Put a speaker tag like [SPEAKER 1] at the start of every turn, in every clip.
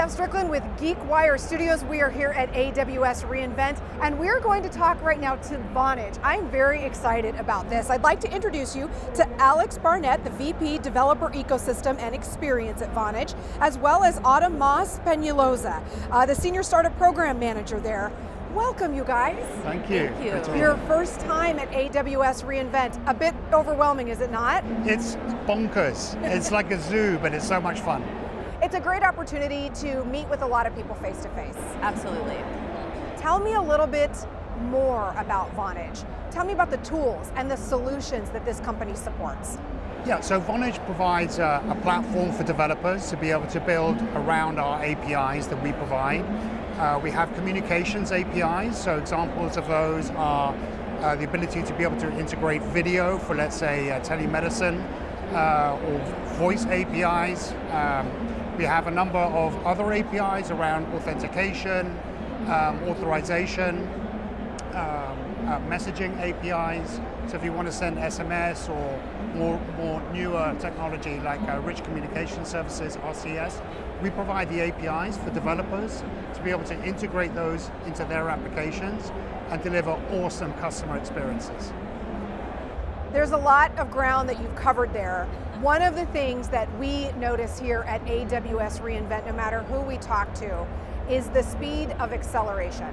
[SPEAKER 1] Steph Stricklen with GeekWire Studios. We are here at AWS reInvent, and we're going to talk right now to Vonage. I'm very excited about this. I'd like to introduce you to Alex Barnett, the VP Developer Ecosystem and Experience at Vonage, as well as Autumn Moss Penaloza, the Senior Startup Program Manager there. Welcome, you guys.
[SPEAKER 2] Thank you.
[SPEAKER 1] Thank you. Your first time at AWS reInvent. A bit overwhelming, is it not?
[SPEAKER 2] It's bonkers. It's like a zoo, but it's so much fun.
[SPEAKER 1] It's a great opportunity to meet with a lot of people face to face.
[SPEAKER 3] Absolutely.
[SPEAKER 1] Tell me a little bit more about Vonage. Tell me about the tools and the solutions that this company supports.
[SPEAKER 2] Yeah, so Vonage provides a platform for developers to be able to build around our APIs that we provide. We have communications APIs, so examples of those are the ability to be able to integrate video for, let's say, telemedicine or voice APIs. We have a number of other APIs around authentication, authorization, messaging APIs. So if you want to send SMS or more newer technology like rich communication services, RCS, we provide the APIs for developers to be able to integrate those into their applications and deliver awesome customer experiences.
[SPEAKER 1] There's a lot of ground that you've covered there. One of the things that we notice here at AWS reInvent, no matter who we talk to, is the speed of acceleration.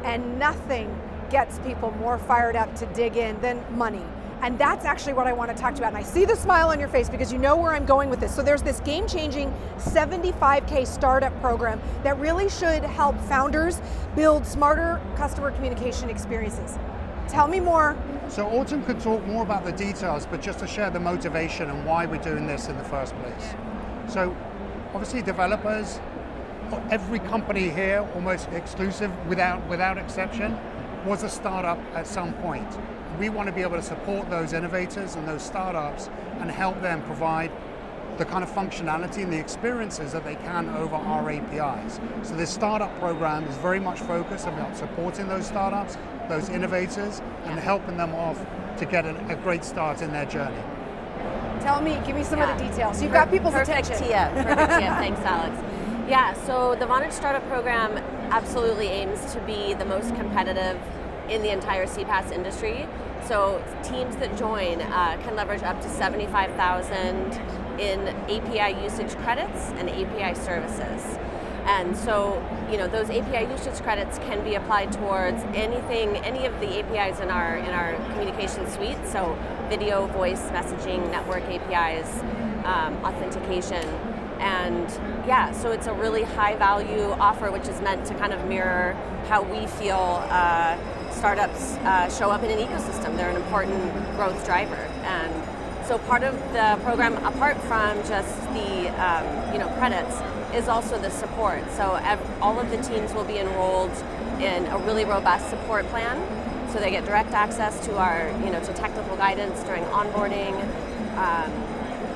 [SPEAKER 1] And nothing gets people more fired up to dig in than money. And that's actually what I want to talk to you about. And I see the smile on your face because you know where I'm going with this. So there's this game-changing 75K startup program that really should help founders build smarter customer communication experiences. Tell me more.
[SPEAKER 2] So Autumn could talk more about the details, but just to share the motivation and why we're doing this in the first place. So obviously developers, every company here, almost exclusive, without exception, was a startup at some point. We want to be able to support those innovators and those startups and help them provide the kind of functionality and the experiences that they can over our APIs. So this startup program is very much focused about supporting those startups, those innovators, and helping them off to get a great start in their journey.
[SPEAKER 1] Tell me, give me some of the details. You've got people's attention.
[SPEAKER 3] Perfect tee. Thanks, Alex. Yeah, so the Vonage Startup Program absolutely aims to be the most competitive in the entire CPaaS industry. So teams that join can leverage up to 75,000 in API usage credits and API services. And so, those API usage credits can be applied towards any of the APIs in our communication suite. So video, voice, messaging, network APIs, authentication. And yeah, so it's a really high value offer, which is meant to kind of mirror how we feel startups show up in an ecosystem. They're an important growth driver. And so part of the program, apart from just the credits, is also the support. So all of the teams will be enrolled in a really robust support plan. So they get direct access to our, to technical guidance during onboarding.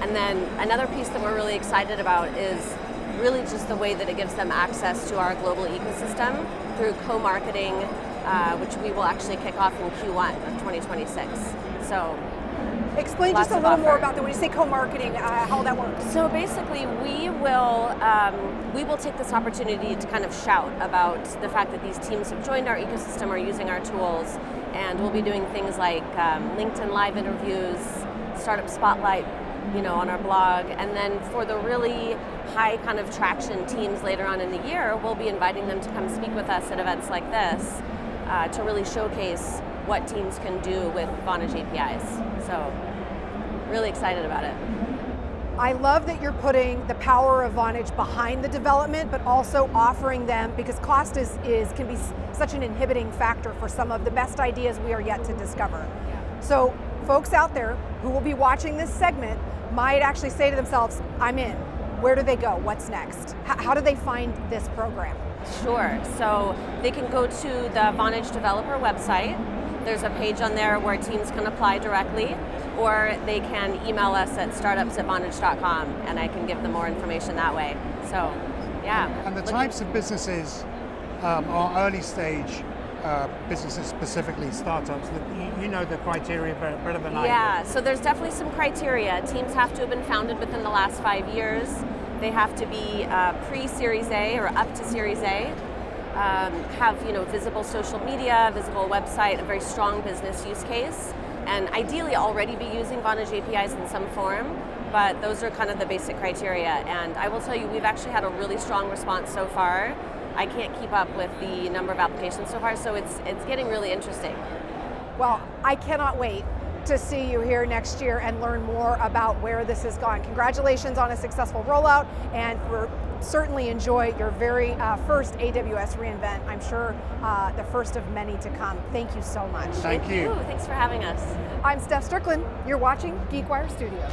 [SPEAKER 3] And then another piece that we're really excited about is really just the way that it gives them access to our global ecosystem through co-marketing, which we will actually kick off in Q1 of 2026. So
[SPEAKER 1] explain just a little more about that. When you say co-marketing, how that works.
[SPEAKER 3] So basically, we will take this opportunity to kind of shout about the fact that these teams have joined our ecosystem, are using our tools, and we'll be doing things like LinkedIn Live interviews, Startup Spotlight, on our blog, and then for the really high kind of traction teams later on in the year, we'll be inviting them to come speak with us at events like this to really showcase what teams can do with Vonage APIs. So, really excited about it.
[SPEAKER 1] I love that you're putting the power of Vonage behind the development, but also offering them, because cost can be such an inhibiting factor for some of the best ideas we are yet to discover. Yeah. So, folks out there who will be watching this segment might actually say to themselves, I'm in. Where do they go? What's next? How do they find this program?
[SPEAKER 3] Sure. So they can go to the Vonage developer website. There's a page on there where teams can apply directly, or they can email us at startups@vonage.com, and I can give them more information that way. So, yeah.
[SPEAKER 2] And the types of businesses are early stage businesses, specifically startups, that you know the criteria better than I do.
[SPEAKER 3] Yeah, so there's definitely some criteria. Teams have to have been founded within the last 5 years. They have to be pre-Series A or up to Series A, have visible social media, visible website, a very strong business use case, and ideally already be using Vonage APIs in some form. But those are kind of the basic criteria, and I will tell you, we've actually had a really strong response so far. I can't keep up with the number of applications so far, so it's getting really interesting.
[SPEAKER 1] Well, I cannot wait to see you here next year and learn more about where this has gone. Congratulations on a successful rollout, and we're certainly enjoy your very first AWS reInvent. I'm sure the first of many to come. Thank you so much.
[SPEAKER 2] Thank you.
[SPEAKER 3] Thanks for having us.
[SPEAKER 1] I'm Steph Stricklen. You're watching GeekWire Studios.